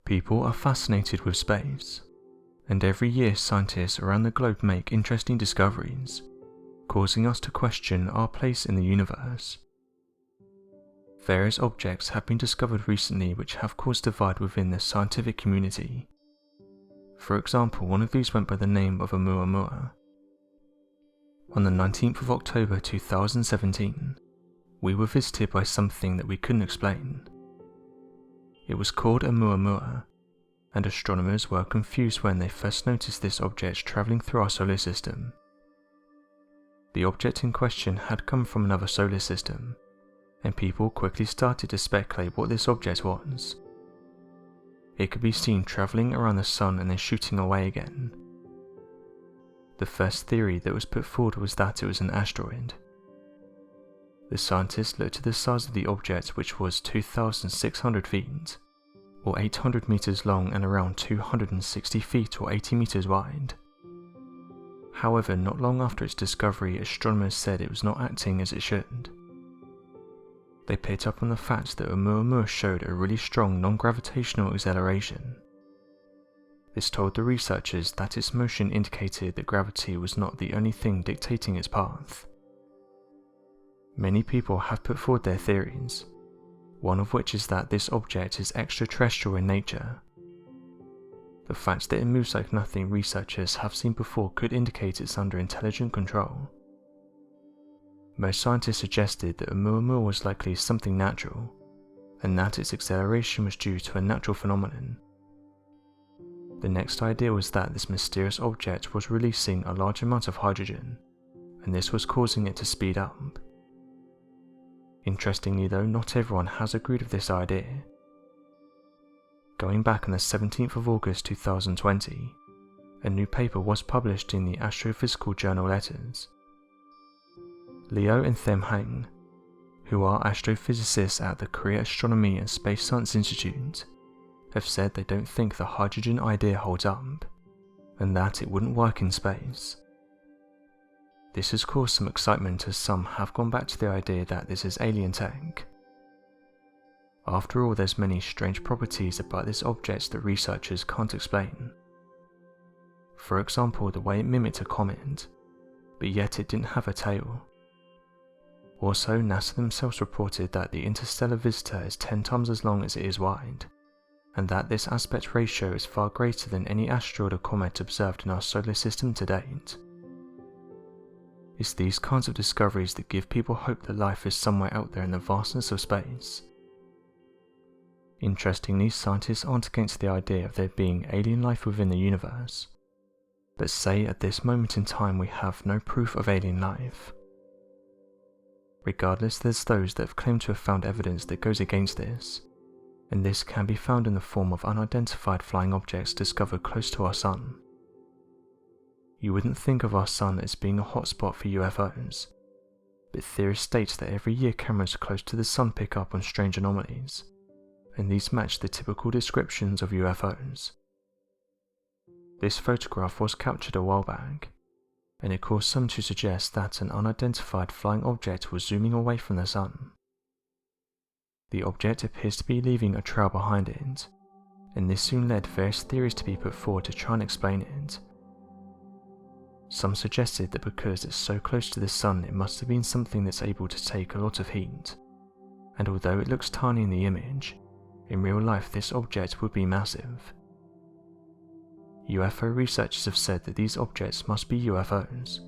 People are fascinated with space, and every year scientists around the globe make interesting discoveries, causing us to question our place in the universe. Various objects have been discovered recently which have caused divide within the scientific community. For example, one of these went by the name of Oumuamua. On the 19th of October 2017, we were visited by something that we couldn't explain. It was called Oumuamua, and astronomers were confused when they first noticed this object travelling through our solar system. The object in question had come from another solar system, and people quickly started to speculate what this object was. It could be seen travelling around the sun and then shooting away again. The first theory that was put forward was that it was an asteroid. The scientists looked at the size of the object, which was 2,600 feet, or 800 meters long, and around 260 feet or 80 meters wide. However, not long after its discovery, astronomers said it was not acting as it should. They picked up on the fact that Oumuamua showed a really strong non-gravitational acceleration. This told the researchers that its motion indicated that gravity was not the only thing dictating its path. Many people have put forward their theories, one of which is that this object is extraterrestrial in nature. The fact that it moves like nothing researchers have seen before could indicate it's under intelligent control. Most scientists suggested that Oumuamua was likely something natural, and that its acceleration was due to a natural phenomenon. The next idea was that this mysterious object was releasing a large amount of hydrogen, and this was causing it to speed up. Interestingly though, not everyone has agreed with this idea. Going back on the 17th of August 2020, a new paper was published in the Astrophysical Journal Letters. Leo and Them Hang, who are astrophysicists at the Korea Astronomy and Space Science Institute, have said they don't think the hydrogen idea holds up, and that it wouldn't work in space. This has caused some excitement as some have gone back to the idea that this is alien tech. After all, there's many strange properties about this object that researchers can't explain. For example, the way it mimicked a comet, but yet it didn't have a tail. Also, NASA themselves reported that the interstellar visitor is 10 times as long as it is wide, and that this aspect ratio is far greater than any asteroid or comet observed in our solar system to date. It's these kinds of discoveries that give people hope that life is somewhere out there in the vastness of space. Interestingly, scientists aren't against the idea of there being alien life within the universe, but say at this moment in time we have no proof of alien life. Regardless, there's those that have claimed to have found evidence that goes against this, and this can be found in the form of unidentified flying objects discovered close to our sun. You wouldn't think of our sun as being a hotspot for UFOs, but theorists state that every year cameras close to the sun pick up on strange anomalies, and these match the typical descriptions of UFOs. This photograph was captured a while back, and it caused some to suggest that an unidentified flying object was zooming away from the sun. The object appears to be leaving a trail behind it, and this soon led various theories to be put forward to try and explain it. Some suggested that because it's so close to the sun it must have been something that's able to take a lot of heat, and although it looks tiny in the image, in real life this object would be massive. UFO researchers have said that these objects must be UFOs,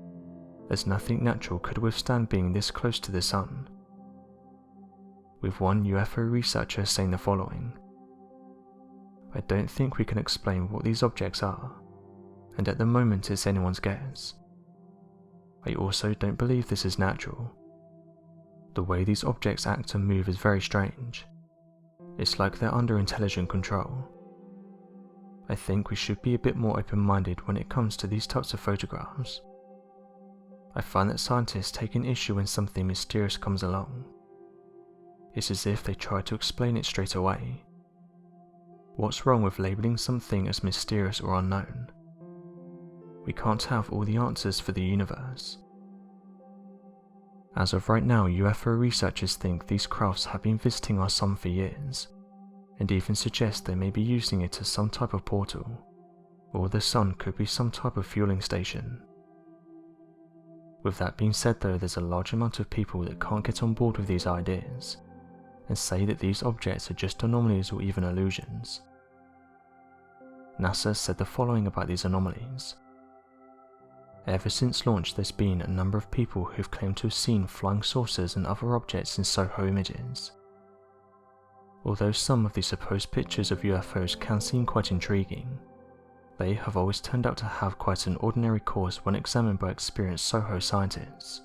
as nothing natural could withstand being this close to the sun. With one UFO researcher saying the following: "I don't think we can explain what these objects are, and at the moment it's anyone's guess. I also don't believe this is natural. The way these objects act and move is very strange. It's like they're under intelligent control. I think we should be a bit more open-minded when it comes to these types of photographs. I find that scientists take an issue when something mysterious comes along. It's as if they try to explain it straight away. What's wrong with labeling something as mysterious or unknown? We can't have all the answers for the universe." As of right now, UFO researchers think these crafts have been visiting our sun for years, and even suggest they may be using it as some type of portal, or the sun could be some type of fueling station. With that being said though, there's a large amount of people that can't get on board with these ideas, and say that these objects are just anomalies or even illusions. NASA said the following about these anomalies. Ever since launch, there's been a number of people who've claimed to have seen flying saucers and other objects in SOHO images. Although some of the supposed pictures of UFOs can seem quite intriguing, they have always turned out to have quite an ordinary course when examined by experienced SOHO scientists.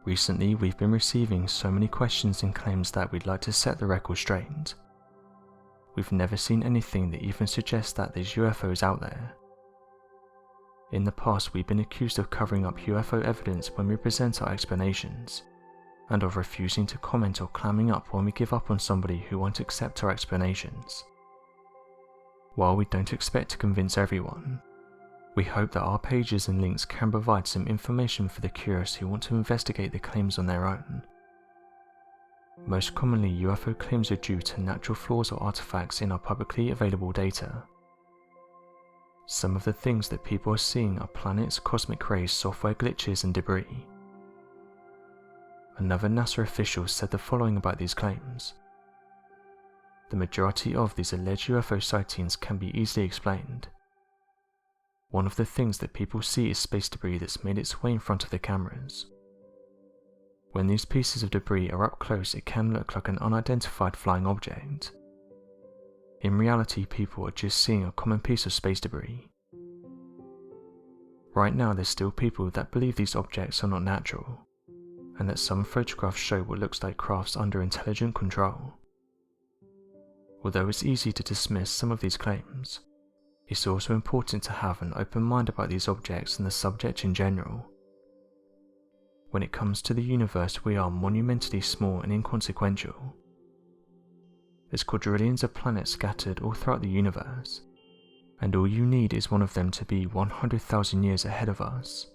Recently, we've been receiving so many questions and claims that we'd like to set the record straight. We've never seen anything that even suggests that there's UFOs out there. In the past, we've been accused of covering up UFO evidence when we present our explanations, and of refusing to comment or clamming up when we give up on somebody who won't accept our explanations. While we don't expect to convince everyone, we hope that our pages and links can provide some information for the curious who want to investigate the claims on their own. Most commonly, UFO claims are due to natural flaws or artifacts in our publicly available data. Some of the things that people are seeing are planets, cosmic rays, software glitches, and debris. Another NASA official said the following about these claims. The majority of these alleged UFO sightings can be easily explained. One of the things that people see is space debris that's made its way in front of the cameras. When these pieces of debris are up close, it can look like an unidentified flying object. In reality, people are just seeing a common piece of space debris. Right now, there's still people that believe these objects are not natural, and that some photographs show what looks like crafts under intelligent control. Although it's easy to dismiss some of these claims, it's also important to have an open mind about these objects and the subject in general. When it comes to the universe, we are monumentally small and inconsequential. There's quadrillions of planets scattered all throughout the universe, and all you need is one of them to be 100,000 years ahead of us,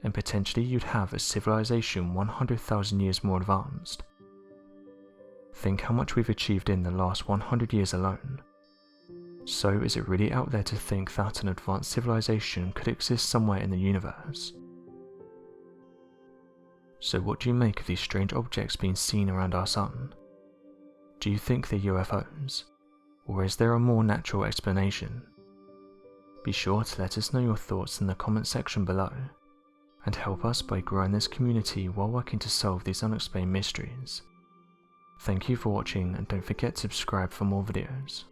and potentially you'd have a civilization 100,000 years more advanced. Think how much we've achieved in the last 100 years alone. So is it really out there to think that an advanced civilization could exist somewhere in the universe? So what do you make of these strange objects being seen around our sun? Do you think they're UFOs, or is there a more natural explanation? Be sure to let us know your thoughts in the comment section below, and help us by growing this community while working to solve these unexplained mysteries. Thank you for watching, and don't forget to subscribe for more videos.